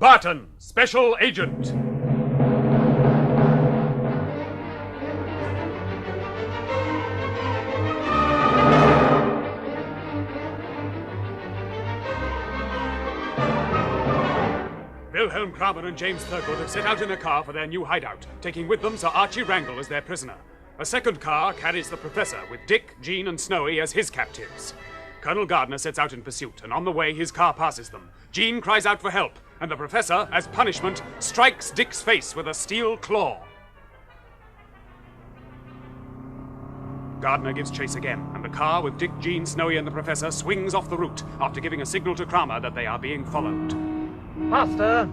Barton, Special Agent. Wilhelm Kramer and James Thurgood have set out in a car for their new hideout, taking with them Sir Archie Wrangle as their prisoner. A second car carries the Professor, with Dick, Jean, and Snowy as his captives. Colonel Gardner sets out in pursuit, and on the way his car passes them. Jean cries out for help, and the Professor, as punishment, strikes Dick's face with a steel claw. Gardner gives chase again, and the car with Dick, Jean, Snowy, and the Professor swings off the route after giving a signal to Kramer that they are being followed. Faster!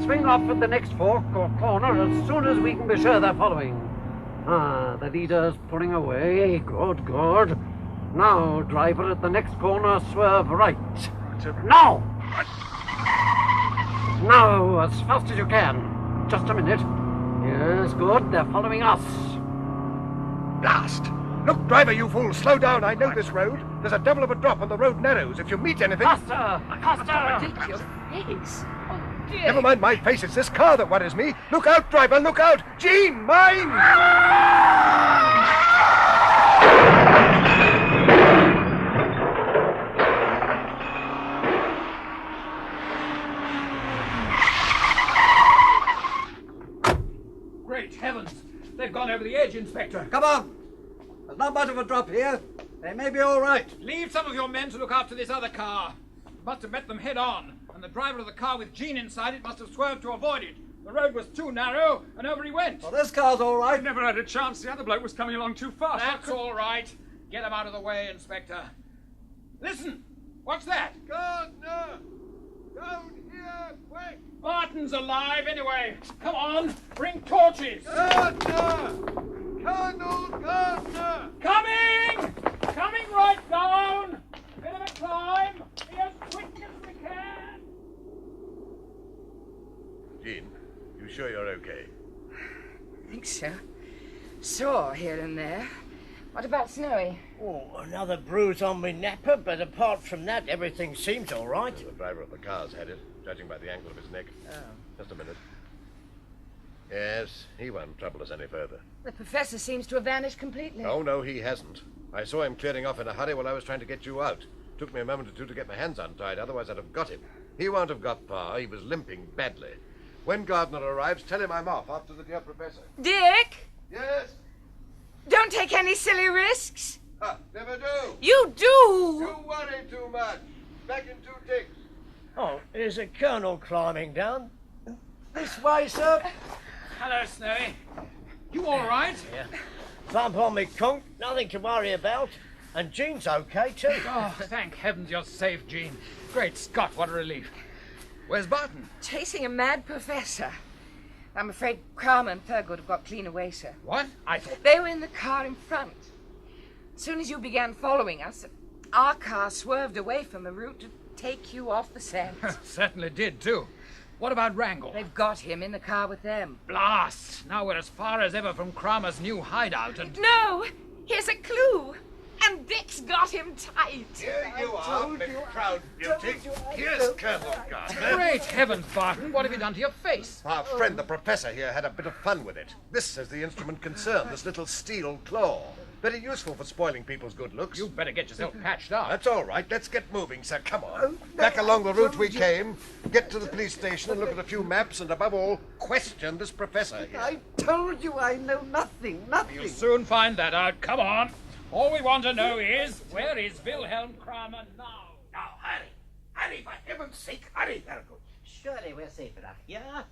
Swing off at the next fork or corner as soon as we can be sure they're following. Ah, the leader's pulling away. Good, good. Now, driver, at the next corner, swerve right. Now! Now, as fast as you can. Just a minute. Yes, good. They're following us. Blast! Look, driver, you fool, slow down. I know this road. There's a devil of a drop and the road narrows. If you meet anything... Faster! Faster! Take your face. Oh, dear. Never mind my face, it's this car that worries me. Look out, driver, look out! Jean, mine! Great heavens! They've gone over the edge, Inspector. Come on! There's not much of a drop here. They may be all right. Leave some of your men to look after this other car. You must have met them head on, and the driver of the car with Jean inside it must have swerved to avoid it. The road was too narrow, and over he went. Well, this car's all right. I never had a chance. The other bloke was coming along too fast. That's all right. Get him out of the way, Inspector. Listen! What's that? Gardner! Down here, quick! Barton's alive anyway. Come on, bring torches. Gardner! Colonel Gardner! Coming! Coming right down! Bit of a climb. Be as quick as we can. Jean, you sure you're okay? I think so. Sore here and there. What about Snowy? Oh, another bruise on my napper, but apart from that, everything seems all right. The driver of the car's had it, judging by the angle of his neck. Oh. Just a minute. Yes, he won't trouble us any further. The Professor seems to have vanished completely. Oh, no, he hasn't. I saw him clearing off in a hurry while I was trying to get you out. Took me a moment or two to get my hands untied, otherwise I'd have got him. He won't have got far. He was limping badly. When Gardner arrives, tell him I'm off after the dear Professor. Dick! Yes? Don't take any silly risks. Never do. You do! You worry too much. Back in 2 ticks. Oh, there's a colonel climbing down. This way, sir. Hello, Snowy. You all right? Yeah. Bump on me conch, nothing to worry about. And Jean's okay, too. Oh, thank heavens you're safe, Jean. Great Scott, what a relief. Where's Barton? Chasing a mad professor. I'm afraid Kramer and Thurgood have got clean away, sir. What? I thought... They were in the car in front. As soon as you began following us, our car swerved away from the route to take you off the scent. Certainly did, too. What about Wrangle? They've got him in the car with them. Blast! Now we're as far as ever from Kramer's new hideout and... No! Here's a clue! And Dick's got him tight. Here you are, big proud beauty. Here's Colonel Gardner. Great heavens, Barton, what have you done to your face? Our friend, the Professor here, had a bit of fun with it. This is the instrument concerned, this little steel claw. Very useful for spoiling people's good looks. You'd better get yourself patched up. That's all right. Let's get moving, sir. Come on. Back along the route we came, get to the police station and look at a few maps, and above all, question this Professor here. I told you I know nothing. You'll soon find that out. Come on. All we want to know is, where is Wilhelm Kramer now? Now, hurry. Hurry, for heaven's sake, hurry, Thurgood. Surely we're safe enough here.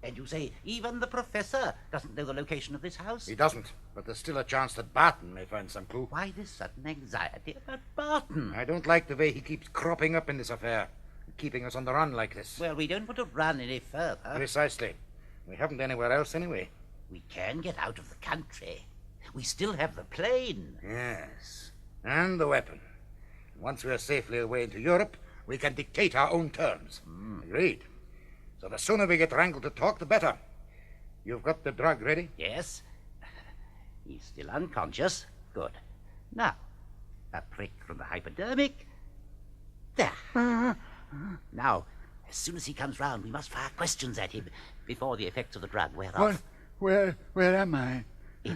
And you say even the Professor doesn't know the location of this house? He doesn't, but there's still a chance that Barton may find some clue. Why this sudden anxiety about Barton? I don't like the way he keeps cropping up in this affair, keeping us on the run like this. Well, we don't want to run any further. Precisely. We haven't anywhere else anyway. We can get out of the country. We still have the plane. Yes, and the weapon. Once we're safely away into Europe, we can dictate our own terms. Agreed. So the sooner we get Wrangle to talk, the better. You've got the drug ready? Yes. He's still unconscious. Good. Now, a prick from the hypodermic. There. Now, As soon as he comes round, we must fire questions at him before the effects of the drug wear off. Where am I?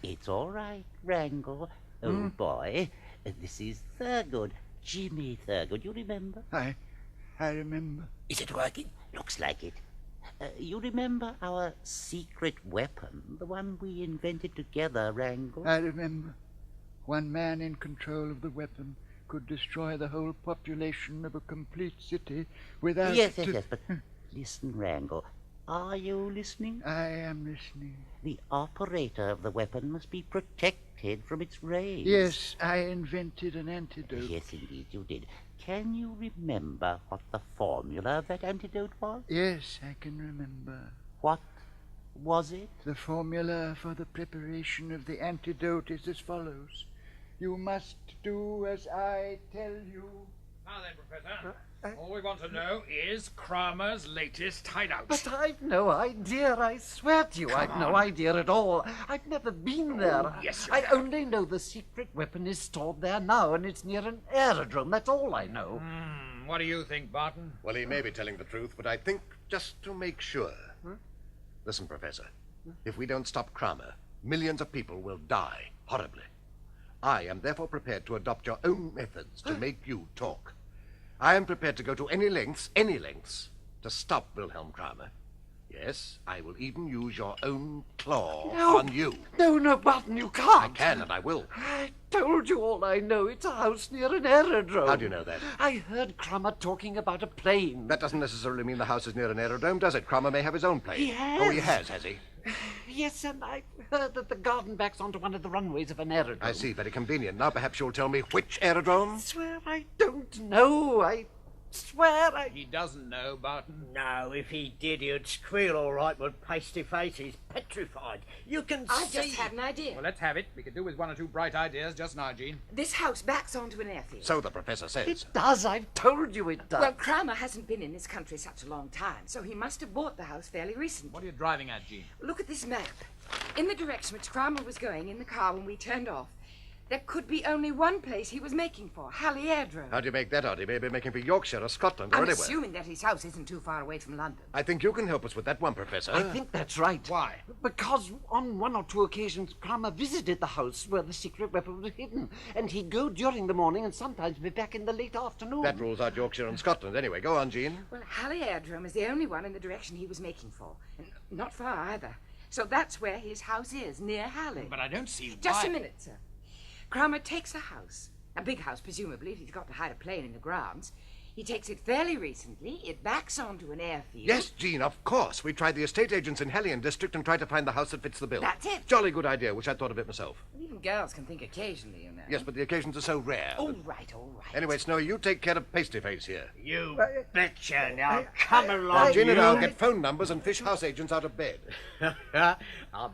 It's all right, Wrangle. Old boy. This is Thurgood. Jimmy Thurgood, you remember? I remember. Is it working? Looks like it. You remember our secret weapon, the one we invented together, Wrangle? I remember. One man in control of the weapon could destroy the whole population of a complete city without... Yes, but listen, Wrangle. Are you listening? I am listening. The operator of the weapon must be protected from its rays. Yes, I invented an antidote. Yes, indeed, you did. Can you remember what the formula of that antidote was? Yes, I can remember. What was it? The formula for the preparation of the antidote is as follows. You must do as I tell you. Now then, Professor, all we want to know is Kramer's latest hideout. But I've no idea, I swear to you, I've no idea at all. I've never been there. Yes, you I only know the secret weapon is stored there now, and it's near an aerodrome. That's all I know. What do you think, Barton? Well, he may be telling the truth, but I think just to make sure. Listen, Professor, if we don't stop Kramer, millions of people will die horribly. I am therefore prepared to adopt your own methods to make you talk. I am prepared to go to any lengths, to stop Wilhelm Kramer. Yes, I will even use your own claw on you. No, Barton, you can't. I can and I will. I told you all I know. It's a house near an aerodrome. How do you know that? I heard Kramer talking about a plane. That doesn't necessarily mean the house is near an aerodrome, does it? Kramer may have his own plane. He has. Oh, he has he? Yes, and I heard that the garden backs onto one of the runways of an aerodrome. I see, very convenient. Now perhaps you'll tell me which aerodrome? I swear I don't know. I swear I... He doesn't know, Barton. No, if he did, he'd squeal all right with pasty face. He's petrified. You can I see... just had an idea. Well, let's have it. We could do with one or two bright ideas just now, Jean. This house backs onto an airfield. So the professor says. It does. I've told you it does. Well, Kramer hasn't been in this country such a long time, so he must have bought the house fairly recently. What are you driving at, Jean? Look at this map. In the direction which Kramer was going in the car when we turned off, there could be only one place he was making for, Halley Aerodrome. How do you make that out? He may be making for Yorkshire or Scotland or I'm anywhere. assuming that his house isn't too far away from London. I think you can help us with that one, Professor. I think that's right. Why? Because on one or two occasions, Kramer visited the house where the secret weapon was hidden, and he'd go during the morning and sometimes be back in the late afternoon. That rules out Yorkshire and Scotland. Anyway, go on, Jean. Well, Halley Aerodrome is the only one in the direction he was making for, and not far either. So that's where his house is, near Halley. But I don't see Just why. a minute, sir. Kramer takes a house, a big house presumably, if he's got to hide a plane in the grounds. He takes it fairly recently. It backs onto an airfield. Yes, Jean, of course. We tried the estate agents in Hellion District and tried to find the house that fits the bill. That's it. Jolly good idea. Wish I'd thought of it myself. Even girls can think occasionally, you know. Yes, but the occasions are so rare. All right, all right. Anyway, Snowy, you take care of Pastyface here. You betcha. Now, come along, Jean and you. I'll get phone numbers and fish house agents out of bed. I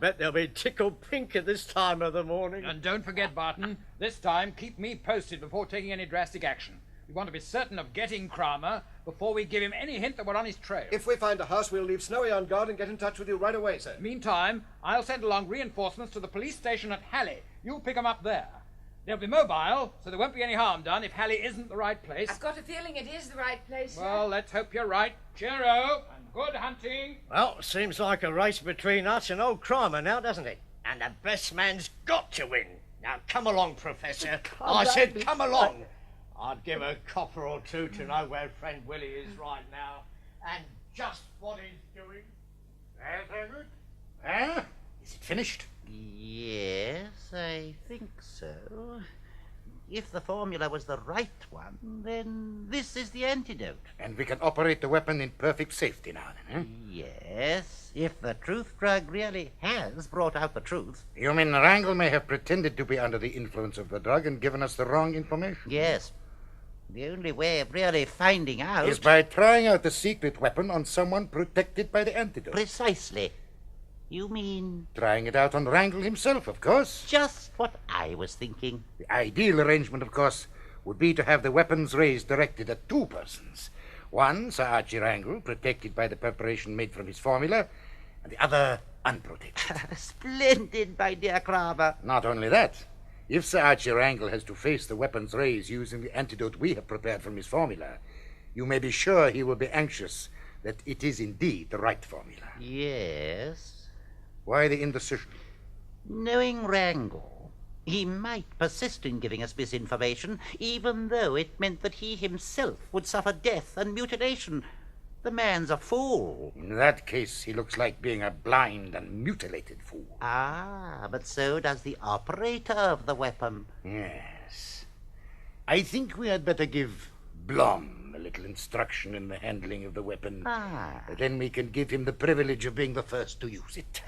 bet they'll be tickled pink at this time of the morning. And don't forget, Barton, this time keep me posted before taking any drastic action. We want to be certain of getting Kramer before we give him any hint that we're on his trail. If we find a house, we'll leave Snowy on guard and get in touch with you right away, sir. Meantime, I'll send along reinforcements to the police station at Halley. You'll pick 'em up there. They'll be mobile, so there won't be any harm done if Halley isn't the right place. I've got a feeling it is the right place, sir. Well, let's hope you're right. Cheerio, and good hunting. Well, seems like a race between us and old Kramer now, doesn't it? And the best man's got to win. Now, come along, Professor. I said come along. I'd give a copper or two to know where friend Willie is right now and just what he's doing. Very good. Huh? Is it finished? Yes, I think so. If the formula was the right one, then this is the antidote. And we can operate the weapon in perfect safety now, then, eh? Yes, if the truth drug really has brought out the truth. You mean Wrangle may have pretended to be under the influence of the drug and given us the wrong information? Yes. The only way of really finding out... Is by trying out the secret weapon on someone protected by the antidote. Precisely. You mean... Trying it out on Wrangle himself, of course. Just what I was thinking. The ideal arrangement, of course, would be to have the weapon's rays directed at two persons. One, Sir Archie Wrangle, protected by the preparation made from his formula, and the other unprotected. Splendid, my dear Kramer. Not only that, if Sir Archie Wrangle has to face the weapon's rays using the antidote we have prepared from his formula, you may be sure he will be anxious that it is indeed the right formula. Yes. Why the indecision? Knowing Wrangle, he might persist in giving us this information, even though it meant that he himself would suffer death and mutilation. The man's a fool. In that case, he looks like being a blind and mutilated fool. Ah, but so does the operator of the weapon. Yes. I think we had better give Blom a little instruction in the handling of the weapon. Ah. Then we can give him the privilege of being the first to use it.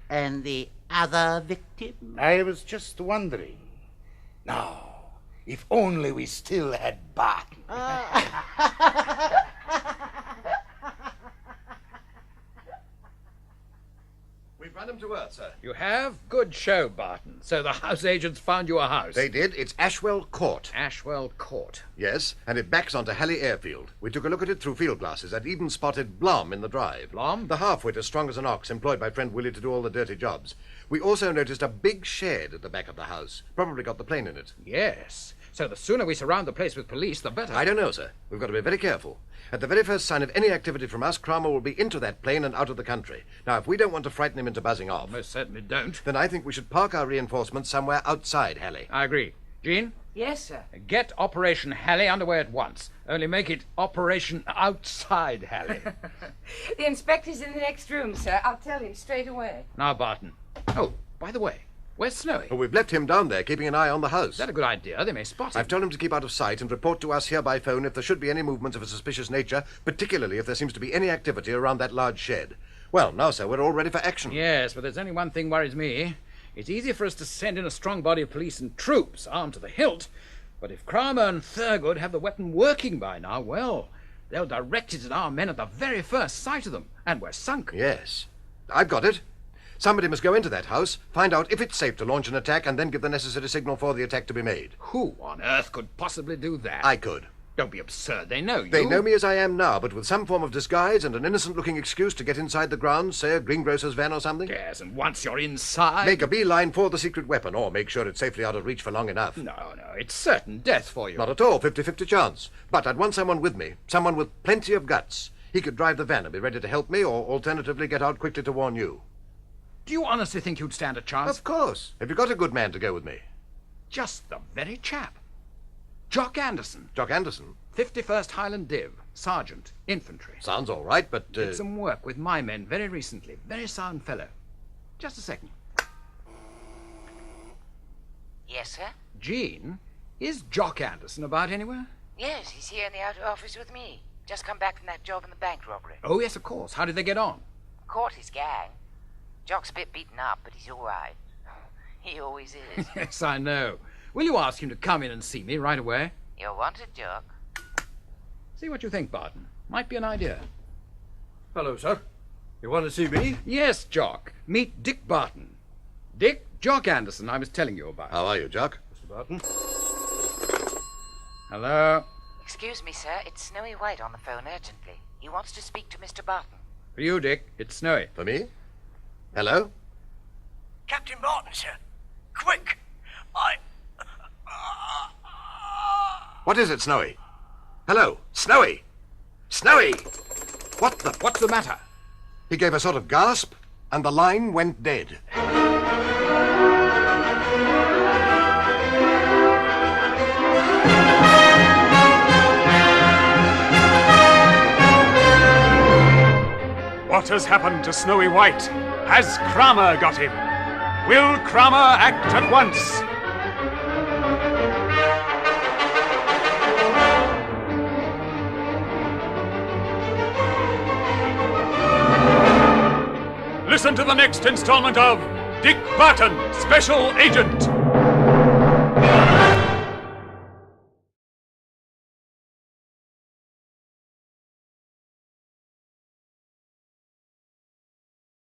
And the other victim? I was just wondering. Now, if only we still had Barton. We've run him to earth, sir. You have? Good show, Barton. So the house agents found you a house. They did. It's Ashwell Court. Ashwell Court. Yes, and it backs onto Halley Airfield. We took a look at it through field glasses and even spotted Blom in the drive. Blom? The half-wit as strong as an ox, employed by friend Willie to do all the dirty jobs. We also noticed a big shed at the back of the house. Probably got the plane in it. Yes. So the sooner we surround the place with police, the better. I don't know, sir. We've got to be very careful. At the very first sign of any activity from us, Kramer will be into that plane and out of the country. Now, if we don't want to frighten him into buzzing off, Most certainly don't. then I think we should park our reinforcements somewhere outside Halley. I agree. Jean, Yes, sir. get Operation Halley underway at once. Only make it Operation Outside Halley. The inspector's in the next room, sir. I'll tell him straight away. Now, Barton. Oh, by the way, where's Snowy? Well, we've left him down there, keeping an eye on the house. Is that a good idea? They may spot him. I've told him to keep out of sight and report to us here by phone if there should be any movements of a suspicious nature, particularly if there seems to be any activity around that large shed. Well, now, sir, we're all ready for action. Yes, but there's only one thing worries me. It's easy for us to send in a strong body of police and troops, armed to the hilt, but if Kramer and Thurgood have the weapon working by now, well, they'll direct it at our men at the very first sight of them, and we're sunk. Yes. I've got it. Somebody must go into that house, find out if it's safe to launch an attack, and then give the necessary signal for the attack to be made. Who on earth could possibly do that? I could. Don't be absurd. They know you. They know me as I am now, but with some form of disguise and an innocent-looking excuse to get inside the grounds, say a greengrocer's van or something. Yes, and once you're inside... Make a beeline for the secret weapon, or make sure it's safely out of reach for long enough. No, it's certain death for you. Not at all, 50-50 chance. But I'd want someone with me, someone with plenty of guts. He could drive the van and be ready to help me, or alternatively get out quickly to warn you. Do you honestly think you'd stand a chance? Of course. Have you got a good man to go with me? Just the very chap. Jock Anderson, Jock Anderson? 51st Highland Div, Sergeant, Infantry. Sounds all right, but... Did some work with my men very recently. Very sound fellow. Just a second. Yes, sir? Jean, is Jock Anderson about anywhere? Yes, he's here in the outer office with me. Just come back from that job in the bank robbery. Oh, yes, of course. How did they get on? Caught his gang. Jock's a bit beaten up, but he's all right. He always is. Yes, I know. Will you ask him to come in and see me right away? You're wanted, Jock. See what you think, Barton. Might be an idea. Hello, sir. You want to see me? Yes, Jock. Meet Dick Barton. Dick, Jock Anderson I was telling you about. How are you, Jock? Mr. Barton? Hello? Excuse me, sir. It's Snowy White on the phone urgently. He wants to speak to Mr. Barton. For you, Dick, it's Snowy. For me? Hello? Captain Barton, sir. Quick! What is it, Snowy? Hello? Snowy! Snowy! What's the matter? He gave a sort of gasp, and the line went dead. What has happened to Snowy White? Has Kramer got him? Will Kramer act at once? Listen to the next installment of Dick Barton, Special Agent.